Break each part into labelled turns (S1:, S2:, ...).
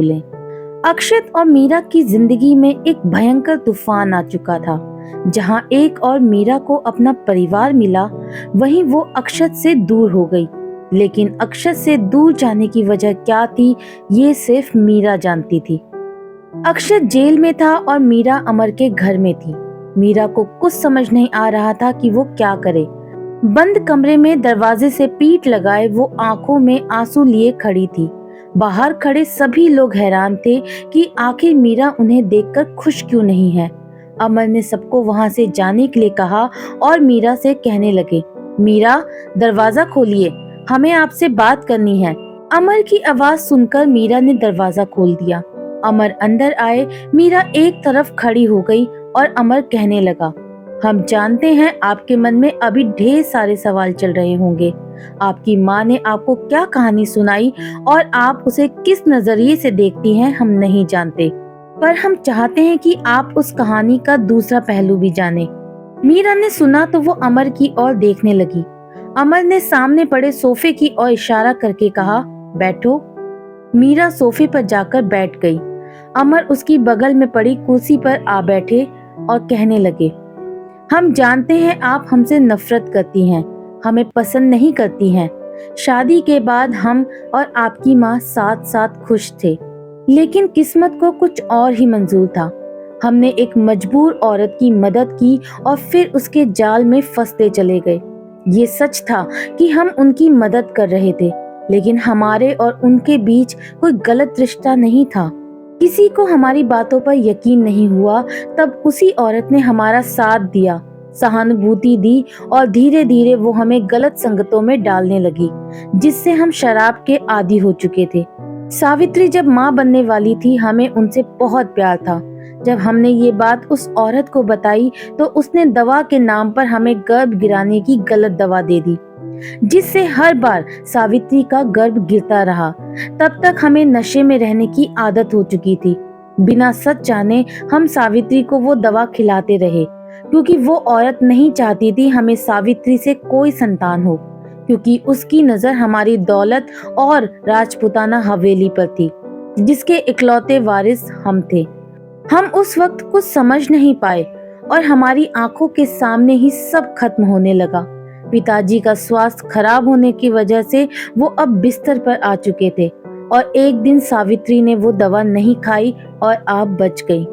S1: अक्षत और मीरा की जिंदगी में एक भयंकर तूफान आ चुका था। जहां एक और मीरा को अपना परिवार मिला, वहीं वो अक्षत से दूर हो गई। लेकिन अक्षत से दूर जाने की वजह क्या थी, ये सिर्फ मीरा जानती थी। अक्षत जेल में था और मीरा अमर के घर में थी। मीरा को कुछ समझ नहीं आ रहा था कि वो क्या करे। बंद कमरे में दरवाजे से पीठ लगाए वो आंखों में आंसू लिए खड़ी थी। बाहर खड़े सभी लोग हैरान थे कि आखिर मीरा उन्हें देखकर खुश क्यों नहीं है। अमर ने सबको वहां से जाने के लिए कहा और मीरा से कहने लगे, मीरा, दरवाजा खोलिए, हमें आपसे बात करनी है। अमर की आवाज सुनकर मीरा ने दरवाजा खोल दिया। अमर अंदर आए। मीरा एक तरफ खड़ी हो गई और अमर कहने लगा, हम जानते हैं आपके मन में अभी ढेर सारे सवाल चल रहे होंगे। आपकी माँ ने आपको क्या कहानी सुनाई और आप उसे किस नजरिए से देखती हैं हम नहीं जानते, पर हम चाहते हैं कि आप उस कहानी का दूसरा पहलू भी जानें। मीरा ने सुना तो वो अमर की ओर देखने लगी। अमर ने सामने पड़े सोफे की ओर इशारा करके कहा, बैठो। मीरा सोफे पर जाकर बैठ गई। अमर उसकी बगल में पड़ी कुर्सी पर आ बैठे और कहने लगे, हम जानते हैं आप हमसे नफरत करती हैं, हमें पसंद नहीं करती हैं। शादी के बाद हम और आपकी माँ साथ साथ खुश थे, लेकिन किस्मत को कुछ और ही मंजूर था। हमने एक मजबूर औरत की मदद की और फिर उसके जाल में फंसते चले गए। ये सच था कि हम उनकी मदद कर रहे थे, लेकिन हमारे और उनके बीच कोई गलत रिश्ता नहीं था। किसी को हमारी बातों पर यकीन नहीं हुआ, तब उसी औरत ने हमारा साथ दिया, सहानुभूति दी और धीरे धीरे वो हमें गलत संगतों में डालने लगी, जिससे हम शराब के आदी हो चुके थे। सावित्री जब माँ बनने वाली थी, हमें उनसे बहुत प्यार था। जब हमने ये बात उस औरत को बताई तो उसने दवा के नाम पर हमें गर्भ गिराने की गलत दवा दे दी, जिससे हर बार सावित्री का गर्भ गिरता रहा। तब तक हमें नशे में रहने की आदत हो चुकी थी। बिना सच जाने हम सावित्री को वो दवा खिलाते रहे, क्योंकि वो औरत नहीं चाहती थी हमें सावित्री से कोई संतान हो, क्योंकि उसकी नजर हमारी दौलत और राजपुताना हवेली पर थी, जिसके इकलौते वारिस हम थे। हम उस वक्त कुछ समझ नहीं पाए और हमारी आंखों के सामने ही सब खत्म होने लगा। पिताजी का स्वास्थ्य खराब होने की वजह से वो अब बिस्तर पर आ चुके थे और एक दिन सावित्री ने वो दवा नहीं खाई और आप बच गई।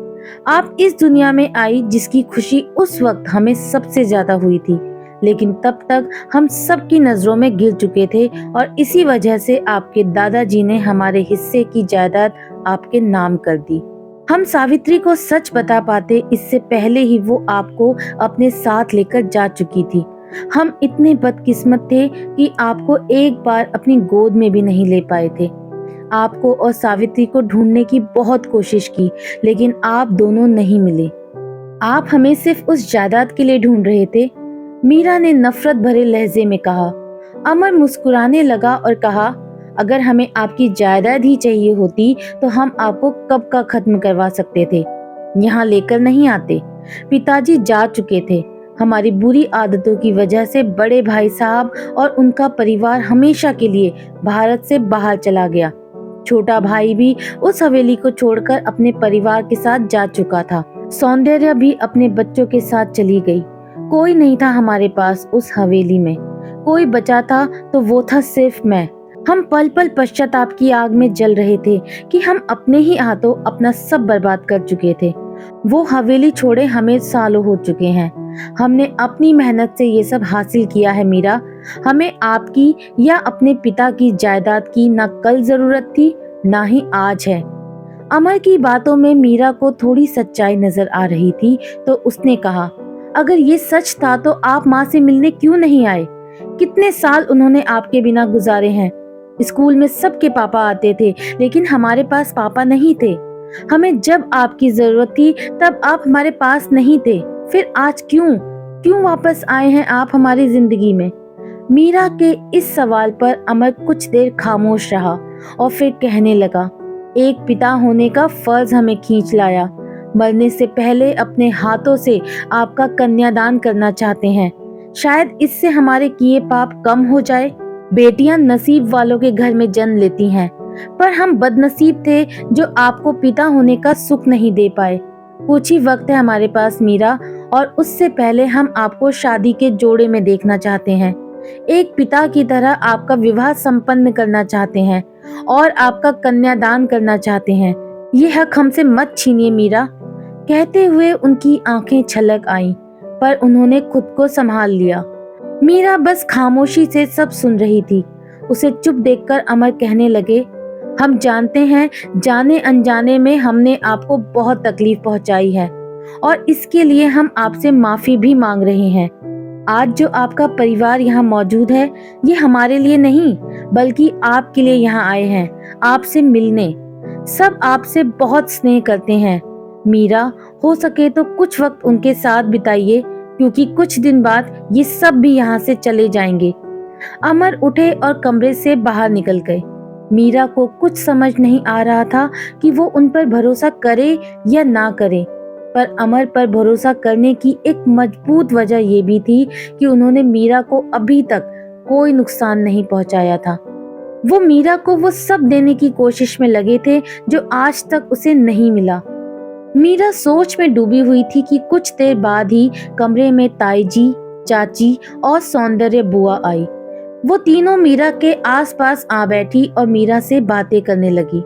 S1: आप इस दुनिया में आई, जिसकी खुशी उस वक्त हमें सबसे ज्यादा हुई थी, लेकिन तब तक हम सबकी नजरों में गिर चुके थे और इसी वजह से आपके दादाजी ने हमारे हिस्से की जायदाद आपके नाम कर दी। हम सावित्री को सच बता पाते इससे पहले ही वो आपको अपने साथ लेकर जा चुकी थी। हम इतने बदकिस्मत थे कि आपको एक बार अपनी गोद में भी नहीं ले पाए थे। आपको और सावित्री को ढूंढने की बहुत कोशिश की, लेकिन आप दोनों नहीं मिले। आप हमें सिर्फ उस जायदाद के लिए ढूंढ रहे थे, मीरा ने नफरत भरे लहजे में कहा। अमर मुस्कुराने लगा और कहा, अगर हमें आपकी जायदाद ही चाहिए होती तो हम आपको कब का खत्म करवा सकते थे, यहाँ लेकर नहीं आते। पिताजी जा चुके थे। हमारी बुरी आदतों की वजह से बड़े भाई साहब और उनका परिवार हमेशा के लिए भारत से बाहर चला गया। छोटा भाई भी उस हवेली को छोड़कर अपने परिवार के साथ जा चुका था। सौंदर्य भी अपने बच्चों के साथ चली गई। कोई नहीं था हमारे पास उस हवेली में। कोई बचा था तो वो था सिर्फ मैं। हम पल पल पश्चाताप की आग में जल रहे थे कि हम अपने ही हाथों अपना सब बर्बाद कर चुके थे। वो हवेली छोड़े हमें सालों हो चुके हैं। हमने अपनी मेहनत से ये सब हासिल किया है मीरा। हमें आपकी या अपने पिता की जायदाद की ना कल जरूरत थी, ना ही आज है। अमर की बातों में मीरा को थोड़ी सच्चाई नजर आ रही थी, तो उसने कहा, अगर ये सच था तो आप माँ से मिलने क्यों नहीं आए? कितने साल उन्होंने आपके बिना गुजारे हैं। स्कूल में सबके पापा आते थे, लेकिन हमारे पास पापा नहीं थे। हमें जब आपकी जरूरत थी तब आप हमारे पास नहीं थे। फिर आज क्यों वापस आए हैं आप हमारी जिंदगी में? मीरा के इस सवाल पर अमर कुछ देर खामोश रहा और फिर कहने लगा, एक पिता होने का फर्ज हमें खींच लाया। मरने से पहले अपने हाथों से आपका कन्यादान करना चाहते हैं। शायद इससे हमारे किए पाप कम हो जाए। बेटियां नसीब वालों के घर में जन्म लेती हैं, पर हम बदनसीब थे जो आपको पिता होने का सुख नहीं दे पाए। कुछ ही वक्त है हमारे पास मीरा, और उससे पहले हम आपको शादी के जोड़े में देखना चाहते हैं। एक पिता की तरह आपका विवाह संपन्न करना चाहते हैं और आपका कन्यादान करना चाहते हैं। ये हक हमसे मत छीनिए मीरा। कहते हुए उनकी आंखें छलक आईं, पर उन्होंने खुद को संभाल लिया। मीरा बस खामोशी से सब सुन रही थी। उसे चुप देखकर अमर कहने लगे, हम जानते हैं जाने अनजाने में हमने आपको बहुत तकलीफ पहुंचाई है, और इसके लिए हम आपसे माफी भी मांग रहे हैं। आज जो आपका परिवार यहाँ मौजूद है, ये हमारे लिए नहीं बल्कि आपके लिए यहाँ आए हैं, आपसे मिलने। सब आपसे बहुत स्नेह करते हैं। मीरा, हो सके तो कुछ वक्त उनके साथ बिताइए, क्योंकि कुछ दिन बाद ये सब भी यहाँ से चले जाएंगे। अमर उठे और कमरे से बाहर निकल गए। मीरा को कुछ समझ नहीं आ रहा था कि वो उन पर भरोसा करे या ना करे, पर अमर पर भरोसा करने की एक मजबूत वजह ये भी थी कि उन्होंने मीरा को अभी तक कोई नुकसान नहीं पहुंचाया था। वो मीरा को वो सब देने की कोशिश में लगे थे जो आज तक उसे नहीं मिला। मीरा सोच में डूबी हुई थी कि कुछ देर बाद ही कमरे में ताई जी, चाची और सौंदर्य बुआ आई। वो तीनों मीरा के आसपास आ बैठी और मीरा से बातें करने लगी।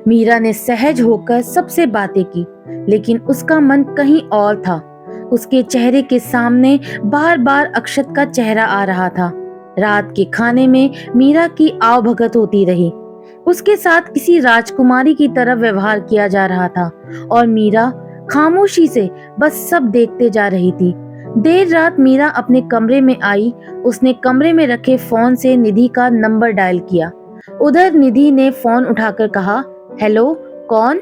S1: मीरा ने सहज होकर सबसे बातें की, लेकिन उसका मन कहीं और था। उसके चेहरे के सामने बार बार अक्षत का चेहरा आ रहा था। रात के खाने में मीरा की आवभगत होती रही। उसके साथ किसी राजकुमारी की तरह व्यवहार किया जा रहा था, और मीरा खामोशी से बस सब देखते जा रही थी। देर रात मीरा अपने कमरे में आई। उसने कमरे में रखे फोन से निधि का नंबर डायल किया। उधर निधि ने फोन उठाकर कहा, हेलो, कौन?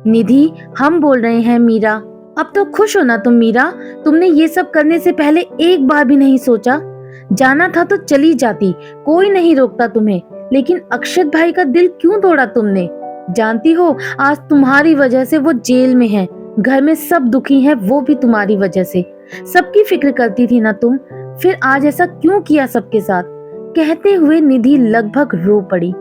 S1: निधि, हम बोल रहे हैं मीरा। अब तो खुश हो ना तुम मीरा? तुमने ये सब करने से पहले एक बार भी नहीं सोचा? जाना था तो चली जाती, कोई नहीं रोकता तुम्हें, लेकिन अक्षत भाई का दिल क्यों तोड़ा तुमने? जानती हो, आज तुम्हारी वजह से वो जेल में है। घर में सब दुखी हैं, वो भी तुम्हारी वजह से। सबकी फिक्र करती थी ना तुम, फिर आज ऐसा क्यों किया सबके साथ? कहते हुए निधि लगभग रो पड़ी।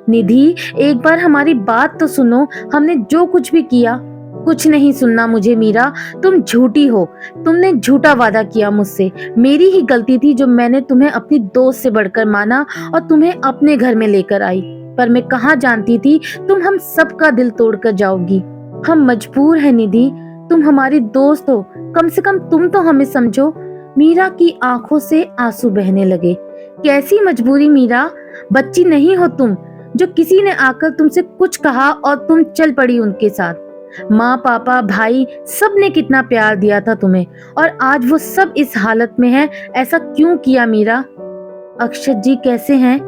S1: निधि, एक बार हमारी बात तो सुनो। हमने जो कुछ भी किया, कुछ नहीं सुनना मुझे मीरा। तुम झूठी हो। तुमने झूठा वादा किया मुझसे। मेरी ही गलती थी जो मैंने तुम्हें अपनी दोस्त से बढ़कर माना और तुम्हें अपने घर में लेकर आई। पर मैं कहाँ जानती थी तुम हम सबका दिल तोड़कर जाओगी। हम मजबूर हैं निधि, तुम हमारी दोस्त हो, कम से कम तुम तो हमें समझो। मीरा की आंखों से आंसू बहने लगे। कैसी मजबूरी मीरा? बच्ची नहीं हो तुम जो किसी ने आकर तुमसे कुछ कहा और तुम चल पड़ी उनके साथ। माँ, पापा, भाई, सब ने कितना प्यार दिया था तुम्हें, और आज वो सब इस हालत में है। ऐसा क्यों किया मीरा? अक्षत जी कैसे हैं?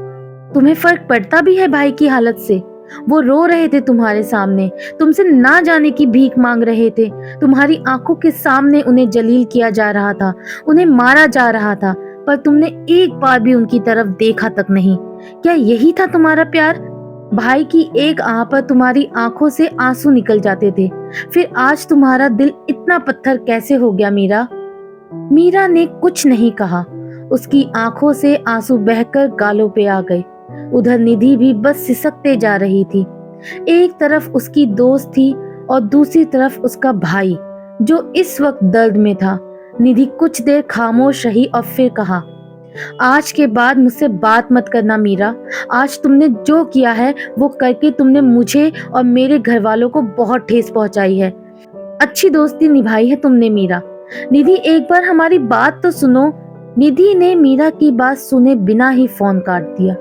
S1: तुम्हें फर्क पड़ता भी है भाई की हालत से? वो रो रहे थे तुम्हारे सामने, तुमसे ना जाने की भीख मांग रहे थे। तुम्हारी आंखों के सामने उन्हें जलील किया जा रहा था, उन्हें मारा जा रहा था, पर तुमने एक बार भी उनकी तरफ देखा तक नहीं। क्या यही था तुम्हारा प्यार? भाई की एक आह पर तुम्हारी आंखों से आंसू निकल जाते थे। फिर आज तुम्हारा दिल इतना पत्थर कैसे हो गया मीरा? मीरा ने कुछ नहीं कहा। उसकी आंखों से आंसू बहकर गालों पे आ गए। उधर निधि भी बस सिसकते जा रही थी। एक तरफ उसकी दोस्त थी और दूसरी तरफ उसका भाई, जो इस वक्त दर्द में था। निधि कुछ देर खामोश रही और फिर कहा, आज के बाद मुझसे बात मत करना मीरा। आज तुमने जो किया है वो करके तुमने मुझे और मेरे घर वालों को बहुत ठेस पहुंचाई है। अच्छी दोस्ती निभाई है तुमने मीरा। निधि, एक बार हमारी बात तो सुनो। निधि ने मीरा की बात सुने बिना ही फोन काट दिया।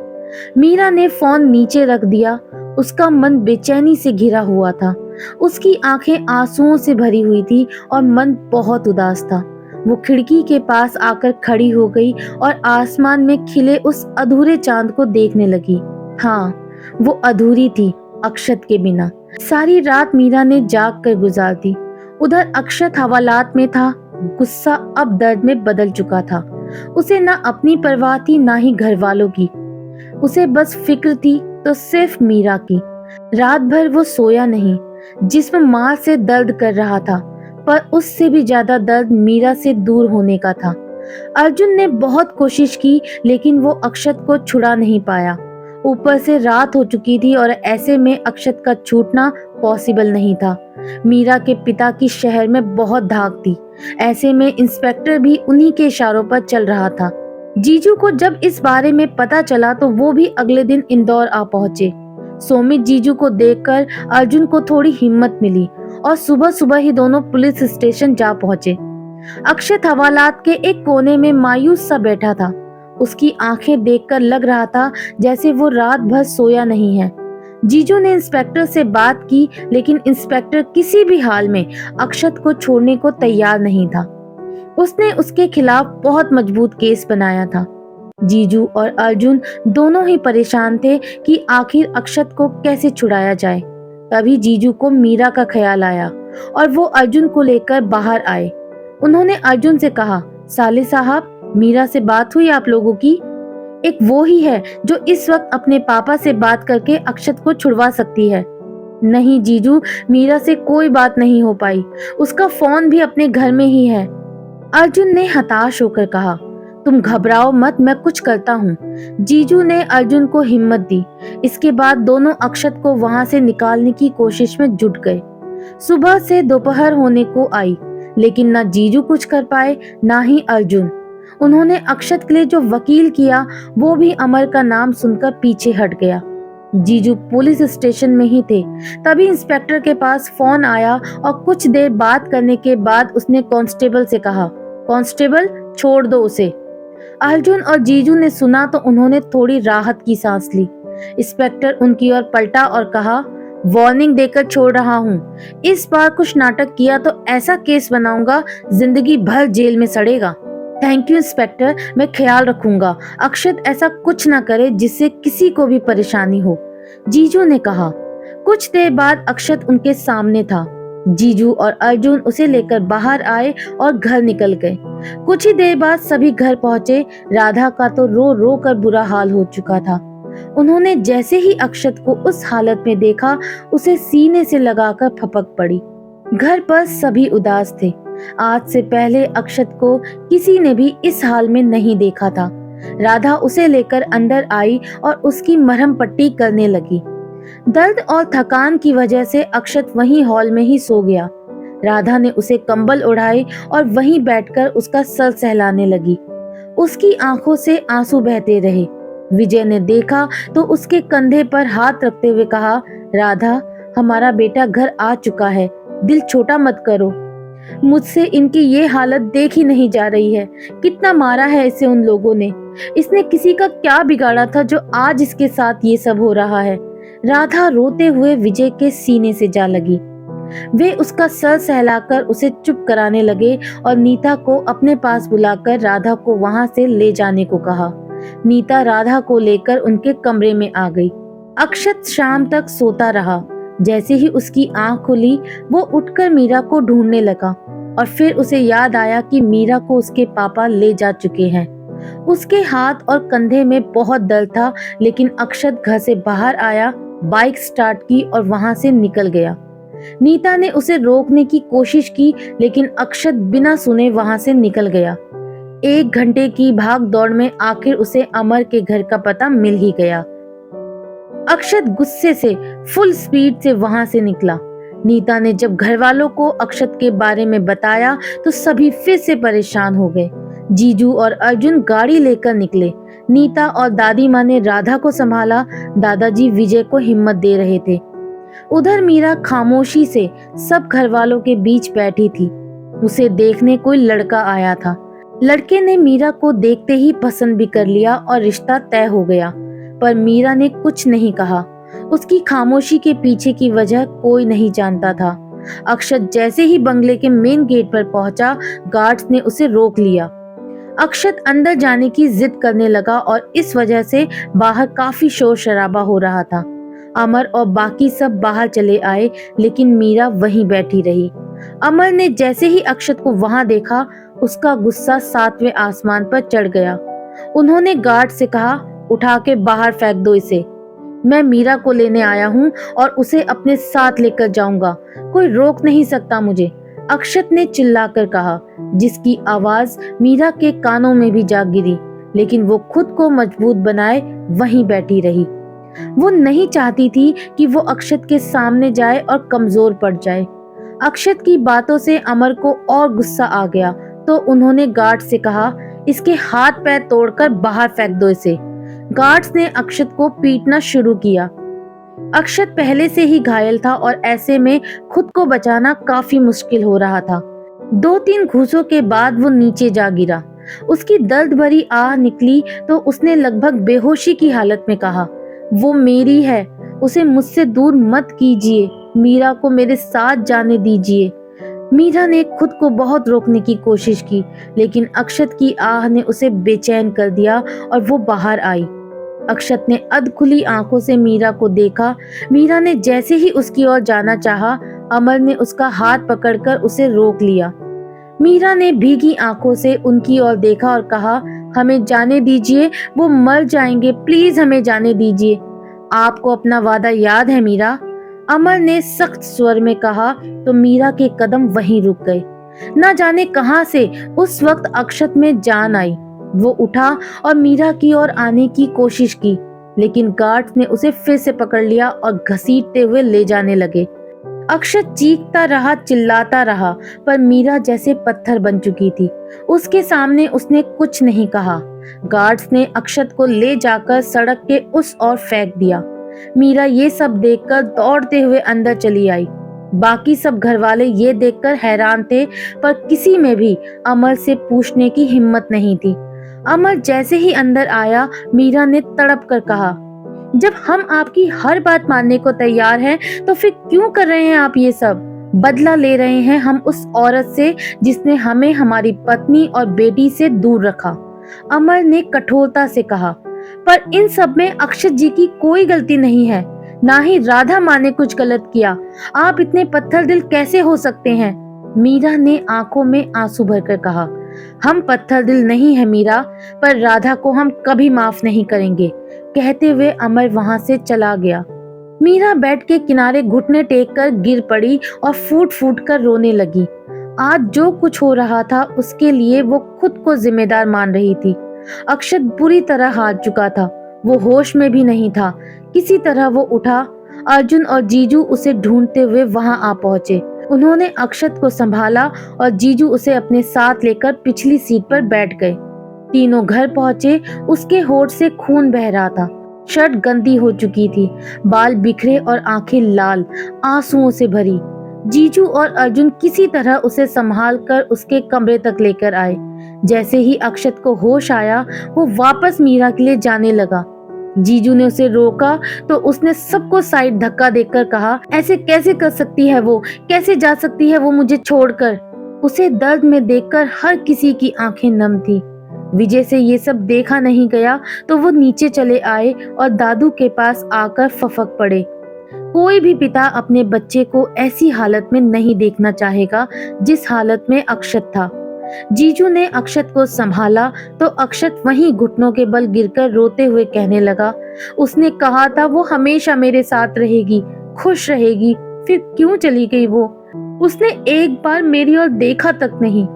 S1: मीरा ने फोन नीचे रख दिया। उसका मन बेचैनी से घिरा हुआ था। उसकी आंखें आंसुओं से भरी हुई थी और मन बहुत उदास था। वो खिड़की के पास आकर खड़ी हो गई और आसमान में खिले उस अधूरे चांद को देखने लगी। हाँ, वो अधूरी थी अक्षत के बिना। सारी रात मीरा ने जाग कर गुजार दी। उधर अक्षत हवालात में था। गुस्सा अब दर्द में बदल चुका था। उसे ना अपनी परवाह थी ना ही घर वालों की। उसे बस फिक्र थी तो सिर्फ मीरा की। रात भर वो सोया नहीं। जिस्म मां से दर्द कर रहा था, पर उससे भी ज्यादा दर्द मीरा से दूर होने का था। अर्जुन ने बहुत कोशिश की, लेकिन वो अक्षत को छुड़ा नहीं पाया। ऊपर से रात हो चुकी थी और ऐसे में अक्षत का छूटना पॉसिबल नहीं था। मीरा के पिता की शहर में बहुत धाक थी। ऐसे में इंस्पेक्टर भी उन्हीं के इशारों पर चल रहा था। जीजू को जब इस बारे में पता चला तो वो भी अगले दिन इंदौर आ पहुंचे। सोमित जीजू को देखकर अर्जुन को थोड़ी हिम्मत मिली और सुबह सुबह ही दोनों पुलिस स्टेशन जा पहुंचे। अक्षत हवालात के एक कोने में मायूस सा बैठा था। उसकी आंखें देखकर लग रहा था जैसे वो रात भर सोया नहीं है। जीजू ने इंस्पेक्टर से बात की, लेकिन इंस्पेक्टर किसी भी हाल में अक्षत को छोड़ने को तैयार नहीं था। उसने उसके खिलाफ बहुत मजबूत केस बनाया था। जीजू और अर्जुन दोनों ही परेशान थे कि आखिर अक्षत को कैसे छुड़ाया जाए। तभी जीजू को मीरा का ख्याल आया और वो अर्जुन को लेकर बाहर आए। उन्होंने अर्जुन से कहा, साले साहब, मीरा से बात हुई आप लोगों की? एक वो ही है जो इस वक्त अपने पापा से बात करके अक्षत को छुड़वा सकती है। नहीं जीजू, मीरा से कोई बात नहीं हो पाई। उसका फोन भी अपने घर में ही है। अर्जुन ने हताश होकर कहा, तुम घबराओ मत, मैं कुछ करता हूँ। जीजू ने अर्जुन को हिम्मत दी। इसके बाद दोनों अक्षत को वहां से निकालने की कोशिश में जुट गए। सुबह से दोपहर होने को आई, लेकिन ना जीजू कुछ कर पाए ना ही अर्जुन। उन्होंने अक्षत के लिए जो वकील किया वो भी अमर का नाम सुनकर पीछे हट गया। जीजू पुलिस स्टेशन में ही थे। तभी इंस्पेक्टर के पास फोन आया और कुछ देर बात करने के बाद उसने कांस्टेबल से कहा, कांस्टेबल, छोड़ दो उसे। अर्जुन और जीजू ने सुना तो उन्होंने थोड़ी राहत की सांस ली। इंस्पेक्टर उनकी ओर पलटा और कहा, वार्निंग देकर छोड़ रहा हूँ। इस बार कुछ नाटक किया तो ऐसा केस बनाऊंगा, जिंदगी भर जेल में सड़ेगा। थैंक यू इंस्पेक्टर, मैं ख्याल रखूंगा। अक्षत ऐसा कुछ ना करे जिससे किसी को भी परेशानी हो, जीजू ने कहा। कुछ देर बाद अक्षत उनके सामने था। जीजू और अर्जुन उसे लेकर बाहर आए और घर निकल गए। कुछ ही देर बाद सभी घर पहुंचे। राधा का तो रो रो कर बुरा हाल हो चुका था। उन्होंने जैसे ही अक्षत को उस हालत में देखा, उसे सीने से लगाकर फपक पड़ी। घर पर सभी उदास थे। आज से पहले अक्षत को किसी ने भी इस हाल में नहीं देखा था। राधा उसे लेकर अंदर आई और उसकी मरहम पट्टी करने लगी। दर्द और थकान की वजह से अक्षत वहीं हॉल में ही सो गया। राधा ने उसे कंबल ओढ़ाए और वहीं बैठकर उसका सर सहलाने लगी। उसकी आंखों से आंसू बहते रहे। विजय ने देखा तो उसके कंधे पर हाथ रखते हुए कहा, राधा, हमारा बेटा घर आ चुका है, दिल छोटा मत करो। मुझसे इनकी ये हालत देखी नहीं जा रही है। कितना मारा है इसे उन लोगों ने। इसने किसी का क्या बिगाड़ा था जो आज इसके साथ ये सब हो रहा है। राधा रोते हुए विजय के सीने से जा लगी। वे उसका सर सहलाकर उसे चुप कराने लगे और नीता को अपने पास बुलाकर राधा को वहां से ले जाने को कहा। नीता राधा को लेकर उनके कमरे में आ गई। अक्षत शाम तक सोता रहा। जैसे ही उसकी आंख खुली, वो उठकर मीरा को ढूंढने लगा और फिर उसे याद आया कि मीरा को उसके पापा ले जा चुके हैं। उसके हाथ और कंधे में बहुत दर्द था, लेकिन अक्षत घर से बाहर आया, बाइक स्टार्ट की और वहां से निकल गया। नीता ने उसे रोकने की कोशिश की, लेकिन अक्षत बिना सुने वहां से निकल गया। 1 घंटे की भाग दौड़ में आखिर उसे अमर के घर का पता मिल ही गया। अक्षत गुस्से से फुल स्पीड से वहां से निकला। नीता ने जब घर वालों को अक्षत के बारे में बताया तो सभी फिर से परेशान हो गए। जीजू और अर्जुन गाड़ी लेकर निकले। नीता और दादी माँ ने राधा को संभाला। दादाजी विजय को हिम्मत दे रहे थे। उधर मीरा खामोशी से सब घर वालों के बीच बैठी थी। उसे देखने कोई लड़का आया था। लड़के ने मीरा को देखते ही पसंद भी कर लिया और रिश्ता तय हो गया, पर मीरा ने कुछ नहीं कहा। उसकी खामोशी के पीछे की वजह कोई नहीं जानता था। अक्षत जैसे ही बंगले के मेन गेट पर पहुंचा, गार्ड्स ने उसे रोक लिया। अक्षत अंदर जाने की जिद करने लगा और इस वजह से बाहर काफी शोर शराबा हो रहा था। अमर और बाकी सब बाहर चले आए, लेकिन मीरा वहीं बैठी रही। अमर ने जैसे ही अक्षत को वहां देखा, उसका गुस्सा 7वें आसमान पर चढ़ गया। उन्होंने गार्ड से कहा, उठा के बाहर फेंक दो इसे। मैं मीरा को लेने आया हूँ और उसे अपने साथ लेकर जाऊंगा। कोई रोक नहीं सकता मुझे, अक्षत ने चिल्लाकर कहा, जिसकी आवाज मीरा के कानों में भी जा गिरी, लेकिन वो खुद को मजबूत बनाए वहीं बैठी रही। वो नहीं चाहती थी कि वो अक्षत के सामने जाए और कमजोर पड़ जाए। अक्षत की बातों से अमर को और गुस्सा आ गया, तो उन्होंने गार्ड से कहा, इसके हाथ पैर तोड़कर बाहर फेंक दो इसे। गार्ड्स ने अक्षत को पीटना शुरू किया। अक्षत पहले से ही घायल था और ऐसे में खुद को बचाना काफी मुश्किल हो रहा था। 2-3 घूंसों के बाद वो नीचे जा गिरा। उसकी दर्द भरी आह निकली तो उसने लगभग बेहोशी की हालत में कहा, वो मेरी है, उसे मुझसे दूर मत कीजिए, मीरा को मेरे साथ जाने दीजिए। मीरा ने खुद को बहुत रोकने की कोशिश की, लेकिन अक्षत की आह ने उसे बेचैन कर दिया और वो बाहर आई। अक्षत ने अधखुली आंखों से मीरा को देखा। मीरा ने जैसे ही उसकी ओर जाना चाहा, अमर ने उसका हाथ पकड़कर उसे रोक लिया। मीरा ने भीगी आंखों से उनकी ओर देखा और कहा, हमें जाने दीजिए, वो मर जाएंगे, प्लीज हमें जाने दीजिए। आपको अपना वादा याद है मीरा? अमर ने सख्त स्वर में कहा तो मीरा के कदम वहीं रुक गए। न जाने कहां से उस वक्त अक्षत में जान आई। वो उठा और मीरा की ओर आने की कोशिश की, लेकिन गार्ड्स ने उसे फिर से पकड़ लिया और घसीटते हुए ले जाने लगे। अक्षत चीखता रहा, चिल्लाता रहा, पर मीरा जैसे पत्थर बन चुकी थी। उसके सामने उसने कुछ नहीं कहा। गार्ड्स ने अक्षत को ले जाकर सड़क के उस ओर फेंक दिया। मीरा ये सब देखकर दौड़ते हुए अंदर चली आई। बाकी सब घरवाले ये देखकर हैरान थे, पर किसी में भी अमर से पूछने की हिम्मत नहीं थी। अमर जैसे ही अंदर आया, मीरा ने तड़प कर कहा, जब हम आपकी हर बात मानने को तैयार हैं, तो फिर क्यों कर रहे हैं आप ये सब? बदला ले रहे हैं हम उस औरत से जिसने हमें हमारी पत्नी और बेटी से दूर रखा। अमर ने कठोरता से कहा, पर इन सब में अक्षत जी की कोई गलती नहीं है, ना ही राधा माँ ने कुछ गलत किया। आप इतने पत्थर दिल कैसे हो सकते हैं? मीरा ने आंखों में आंसू भरकर कहा, हम पत्थर दिल नहीं है मीरा, पर राधा को हम कभी माफ नहीं करेंगे। कहते हुए अमर वहां से चला गया। मीरा बेड के किनारे घुटने टेक कर गिर पड़ी और फूट फूट कर रोने लगी। आज जो कुछ हो रहा था उसके लिए वो खुद को जिम्मेदार मान रही थी। अक्षत बुरी तरह हार चुका था, वो होश में भी नहीं था। किसी तरह वो उठा। अर्जुन और जीजू उसे ढूंढते हुए वहां आ पहुंचे। उन्होंने अक्षत को संभाला और जीजू उसे अपने साथ लेकर पिछली सीट पर बैठ गए। तीनों घर पहुंचे। उसके होठ से खून बह रहा था, शर्ट गंदी हो चुकी थी, बाल बिखरे और आंखें लाल, आंसुओं से भरी। जीजू और अर्जुन किसी तरह उसे संभाल कर उसके कमरे तक लेकर आए। जैसे ही अक्षत को होश आया, वो वापस मीरा के लिए जाने लगा। जीजू ने उसे रोका तो उसने सबको साइड धक्का देकर कहा, ऐसे कैसे कर सकती है वो, कैसे जा सकती है वो मुझे छोड़कर? उसे दर्द में देखकर हर किसी की आंखें नम थी। विजय से ये सब देखा नहीं गया तो वो नीचे चले आए और दादू के पास आकर फफक पड़े। कोई भी पिता अपने बच्चे को ऐसी हालत में नहीं देखना चाहेगा जिस हालत में अक्षत था। जीजू ने अक्षत को संभाला तो अक्षत वहीं घुटनों के बल गिरकर रोते हुए कहने लगा, उसने कहा था वो हमेशा मेरे साथ रहेगी, खुश रहेगी, फिर क्यों चली गई वो? उसने एक बार मेरी ओर देखा तक नहीं।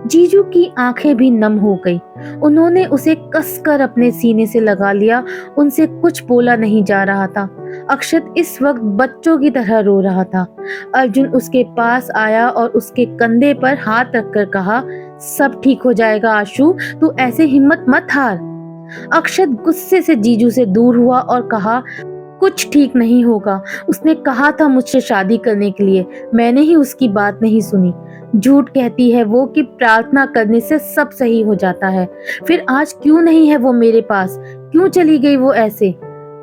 S1: जीजू की आंखें भी नम हो गई। उन्होंने उसे कसकर अपने सीने से लगा लिया। उनसे कुछ बोला नहीं जा रहा था। अक्षत इस वक्त बच्चों की तरह रो रहा था। अर्जुन उसके पास आया और उसके कंधे पर हाथ रखकर कहा, सब ठीक हो जाएगा आशु, तू ऐसे हिम्मत मत हार। अक्षत गुस्से से जीजू से दूर हुआ और कहा, कुछ ठीक नहीं होगा। उसने कहा था मुझसे शादी करने के लिए, मैंने ही उसकी बात नहीं सुनी। झूठ कहती है वो कि प्रार्थना करने से सब सही हो जाता है। फिर आज क्यों नहीं है वो मेरे पास? क्यों चली गई वो ऐसे?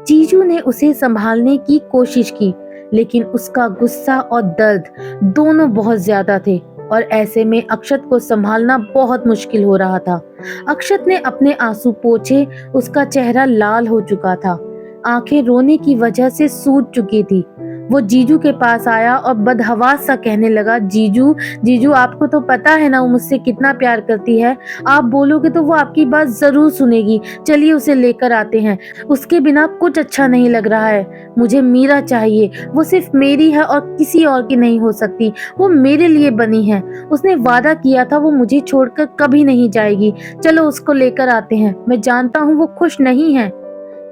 S1: जीजू ने उसे संभालने की कोशिश की, लेकिन उसका गुस्सा और दर्द दोनों बहुत ज्यादा थे और ऐसे में अक्षत को संभालना बहुत मुश्किल हो रहा था। अक्षत ने अपने आंसू पोंछे। उसका चेहरा लाल हो चुका था, आंखें रोने की वजह से सूज चुकी थी। वो जीजू के पास आया और बदहवास सा कहने लगा, जीजू जीजू आपको तो पता है ना वो मुझसे कितना प्यार करती है। आप बोलोगे तो वो आपकी बात जरूर सुनेगी। चलिए उसे लेकर आते हैं। उसके बिना कुछ अच्छा नहीं लग रहा है। मुझे मीरा चाहिए, वो सिर्फ मेरी है और किसी और की नहीं हो सकती। वो मेरे लिए बनी है। उसने वादा किया था वो मुझे छोड़कर कभी नहीं जाएगी। चलो उसको लेकर आते हैं। मैं जानता हूँ वो खुश नहीं है।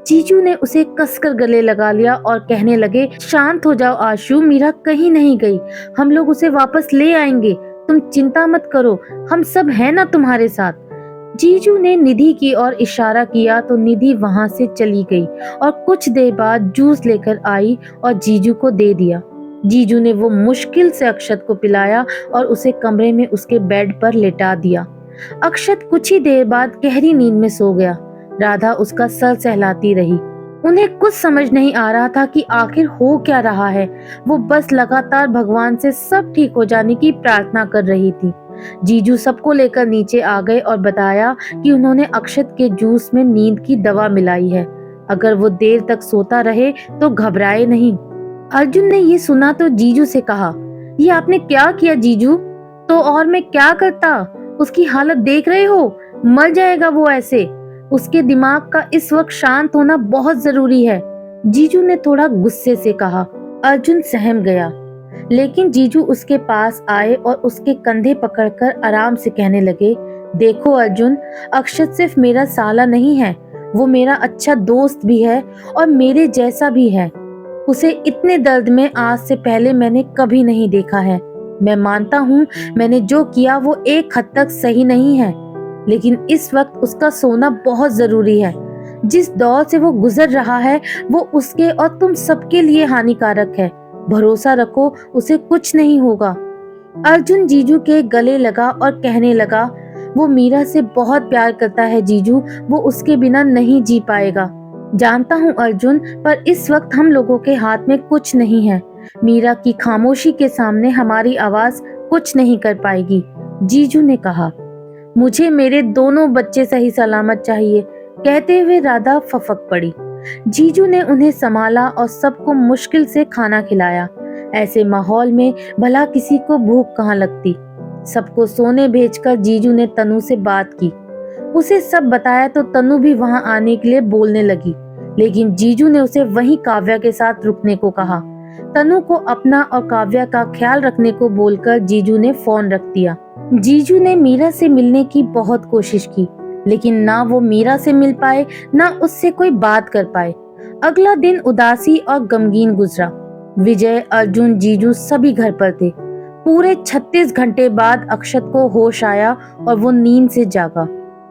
S1: जीजू ने उसे कसकर गले लगा लिया और कहने लगे, शांत हो जाओ आशु, मीरा कहीं नहीं गई, हम लोग उसे वापस ले आएंगे, तुम चिंता मत करो, हम सब हैं ना तुम्हारे साथ। जीजू ने निधि की ओर इशारा किया तो निधि वहां से चली गई और कुछ देर बाद जूस लेकर आई और जीजू को दे दिया। जीजू ने वो मुश्किल से अक्षत को पिलाया और उसे कमरे में उसके बेड पर लेटा दिया। अक्षत कुछ ही देर बाद गहरी नींद में सो गया। राधा उसका सर सहलाती रही। उन्हें कुछ समझ नहीं आ रहा था कि आखिर हो क्या रहा है। वो बस लगातार भगवान से सब ठीक हो जाने की प्रार्थना कर रही थी। जीजू सबको लेकर नीचे आ गए और बताया कि उन्होंने अक्षत के जूस में नींद की दवा मिलाई है। अगर वो देर तक सोता रहे तो घबराए नहीं। अर्जुन ने ये सुना तो जीजू से कहा, ये आपने क्या किया जीजू? तो और मैं क्या करता? उसकी हालत देख रहे हो, मर जाएगा वो ऐसे। उसके दिमाग का इस वक्त शांत होना बहुत जरूरी है, जीजू ने थोड़ा गुस्से से कहा। अर्जुन सहम गया, लेकिन जीजू उसके पास आए और उसके कंधे पकड़कर आराम से कहने लगे, देखो अर्जुन, अक्षत सिर्फ मेरा साला नहीं है, वो मेरा अच्छा दोस्त भी है और मेरे जैसा भी है। उसे इतने दर्द में आज से पहले मैंने कभी नहीं देखा है। मैं मानता हूँ मैंने जो किया वो एक हद तक सही नहीं है, लेकिन इस वक्त उसका सोना बहुत जरूरी है। जिस दौर से वो गुजर रहा है वो उसके और तुम सबके लिए हानिकारक है। भरोसा रखो, उसे कुछ नहीं होगा। अर्जुन जीजू के गले लगा और कहने लगा, वो मीरा से बहुत प्यार करता है जीजू, वो उसके बिना नहीं जी पाएगा। जानता हूँ अर्जुन, पर इस वक्त हम लोगों के हाथ में कुछ नहीं है। मीरा की खामोशी के सामने हमारी आवाज कुछ नहीं कर पाएगी। जीजू ने कहा, मुझे मेरे दोनों बच्चे सही सलामत चाहिए। कहते हुए राधा फफक पड़ी। जीजू ने उन्हें संभाला और सबको मुश्किल से खाना खिलाया। ऐसे माहौल में भला किसी को भूख कहाँ लगती। सबको सोने भेजकर जीजू ने तनु से बात की। उसे सब बताया तो तनु भी वहां आने के लिए बोलने लगी, लेकिन जीजू ने उसे वहीं काव्या के साथ रुकने को कहा। तनु को अपना और काव्या का ख्याल रखने को बोलकर जीजू ने फोन रख दिया। जीजू ने मीरा से मिलने की बहुत कोशिश की, लेकिन ना वो मीरा से मिल पाए ना उससे कोई बात कर पाए। अगला दिन उदासी और गमगीन गुजरा। विजय, अर्जुन, जीजू सभी घर पर थे। पूरे 36 घंटे बाद अक्षत को होश आया और वो नींद से जागा।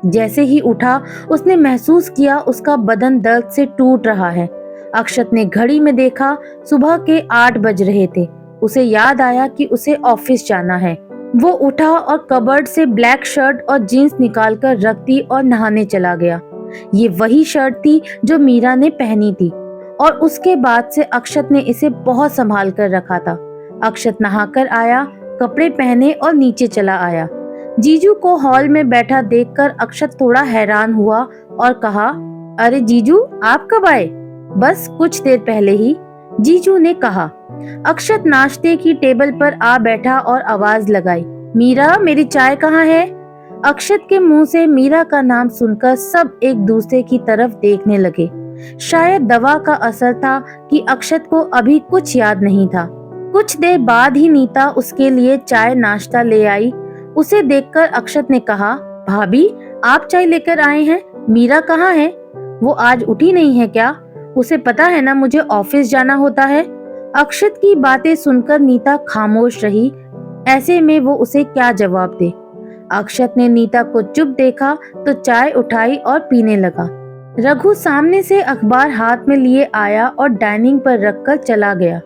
S1: जैसे ही उठा उसने महसूस किया उसका बदन दर्द से टूट रहा है। अक्षत ने घड़ी में देखा, सुबह के 8 बज रहे थे। उसे याद आया कि उसे ऑफिस जाना है। वो उठा और कबर्ड से ब्लैक शर्ट और जीन्स निकालकर रख दी और नहाने चला गया। ये वही शर्ट थी जो मीरा ने पहनी थी और उसके बाद से अक्षत ने इसे बहुत संभाल कर रखा था। अक्षत नहाकर आया, कपड़े पहने और नीचे चला आया। जीजू को हॉल में बैठा देखकर अक्षत थोड़ा हैरान हुआ और कहा, अरे जीजू, आप कब आए? बस कुछ देर पहले ही, जीजू ने कहा। अक्षत नाश्ते की टेबल पर आ बैठा और आवाज लगाई, मीरा, मेरी चाय कहाँ है? अक्षत के मुंह से मीरा का नाम सुनकर सब एक दूसरे की तरफ देखने लगे। शायद दवा का असर था कि अक्षत को अभी कुछ याद नहीं था। कुछ देर बाद ही नीता उसके लिए चाय नाश्ता ले आई। उसे देखकर अक्षत ने कहा, भाभी, आप चाय लेकर आए हैं, मीरा कहाँ है? वो आज उठी नहीं है क्या? उसे पता है ना मुझे ऑफिस जाना होता है। अक्षत की बातें सुनकर नीता खामोश रही। ऐसे में वो उसे क्या जवाब दे। अक्षत ने नीता को चुप देखा तो चाय उठाई और पीने लगा। रघु सामने से अखबार हाथ में लिए आया और डाइनिंग पर रखकर चला गया।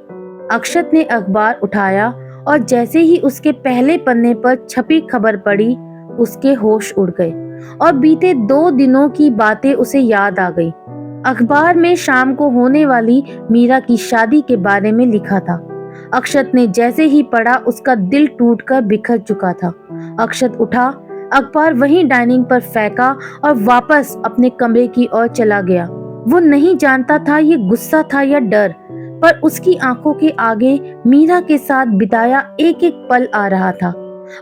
S1: अक्षत ने अखबार उठाया और जैसे ही उसके पहले पन्ने पर छपी खबर पड़ी, उसके होश उड़ गए और बीते 2 दिनों की बातें उसे याद आ गई। अखबार में शाम को होने वाली मीरा की शादी के बारे में लिखा था। अक्षत ने जैसे ही पढ़ा उसका दिल टूटकर बिखर चुका था। अक्षत उठा, अखबार वहीं डाइनिंग पर फेंका और वापस अपने कमरे की ओर चला गया। वो नहीं जानता था ये गुस्सा था या डर, पर उसकी आंखों के आगे मीरा के साथ बिताया एक एक पल आ रहा था।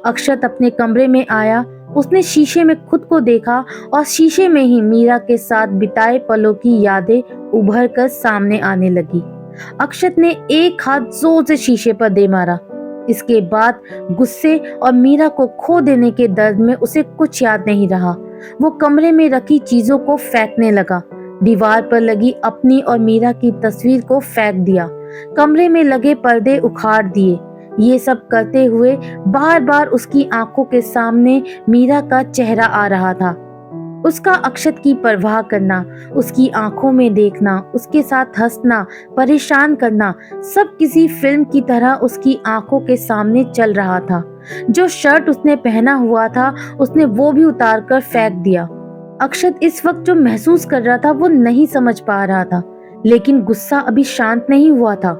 S1: अक्षत अपने कमरे में आया। उसने शीशे में खुद को देखा और शीशे में ही मीरा के साथ बिताए पलों की यादें उभर कर सामने आने लगी। अक्षत ने एक हाथ जोर से शीशे पर दे मारा। इसके बाद गुस्से और मीरा को खो देने के दर्द में उसे कुछ याद नहीं रहा। वो कमरे में रखी चीजों को फेंकने लगा। दीवार पर लगी अपनी और मीरा की तस्वीर को फेंक दिया, कमरे में लगे पर्दे उखाड़ दिए। ये सब करते हुए बार बार उसकी आंखों के सामने मीरा का चेहरा आ रहा था। उसका अक्षत की परवाह करना, उसकी आंखों में देखना, उसके साथ हंसना, परेशान करना, सब किसी फिल्म की तरह उसकी आंखों के सामने चल रहा था। जो शर्ट उसने पहना हुआ था उसने वो भी उतार कर फेंक दिया। अक्षत इस वक्त जो महसूस कर रहा था वो नहीं समझ पा रहा था, लेकिन गुस्सा अभी शांत नहीं हुआ था।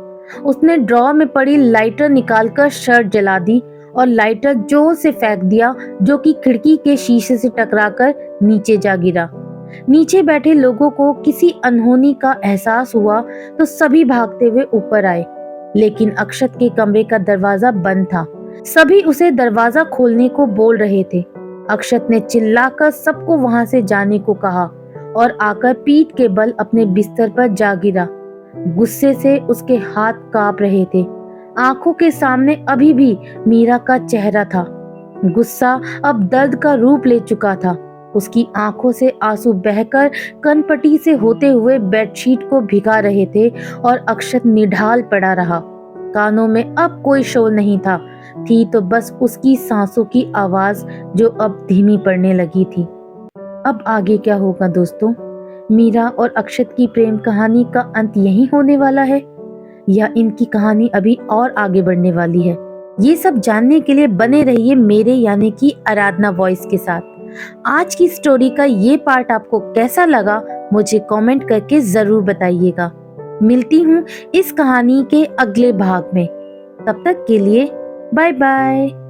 S1: उसने ड्रॉर में पड़ी लाइटर निकालकर शर्ट जला दी और लाइटर जोर से फेंक दिया, जो कि खिड़की के शीशे से टकराकर नीचे जा गिरा। नीचे बैठे लोगों को किसी अनहोनी का एहसास हुआ तो सभी भागते हुए ऊपर आए, लेकिन अक्षत के कमरे का दरवाजा बंद था। सभी उसे दरवाजा खोलने को बोल रहे थे। अक्षत ने चिल्लाकर सबको वहां से जाने को कहा और आकर पीठ के बल अपने बिस्तर पर जा गिरा। गुस्से से उसके हाथ कांप रहे थे। आंखों के सामने अभी भी मीरा का चेहरा था। गुस्सा अब दर्द का रूप ले चुका था। उसकी आंखों से आंसू बहकर कनपटी से होते हुए बेडशीट को भिगा रहे थे और अक्षत निढाल पड़ा रहा। कानों में अब कोई शोर नहीं था, थी तो बस उसकी सांसों की आवाज जो अब धीमी पड़ने लगी थी। अब आगे क्या होगा दोस्तों? मीरा और अक्षत की प्रेम कहानी का अंत यही होने वाला है या इनकी कहानी अभी और आगे बढ़ने वाली है? ये सब जानने के लिए बने रहिए मेरे यानी कि आराधना वॉइस के साथ। आज की स्टोरी का ये पार्ट आपको कैसा लगा मुझे कमेंट करके जरूर बताइएगा। मिलती हूँ इस कहानी के अगले भाग में। तब तक के लिए बाय बाय।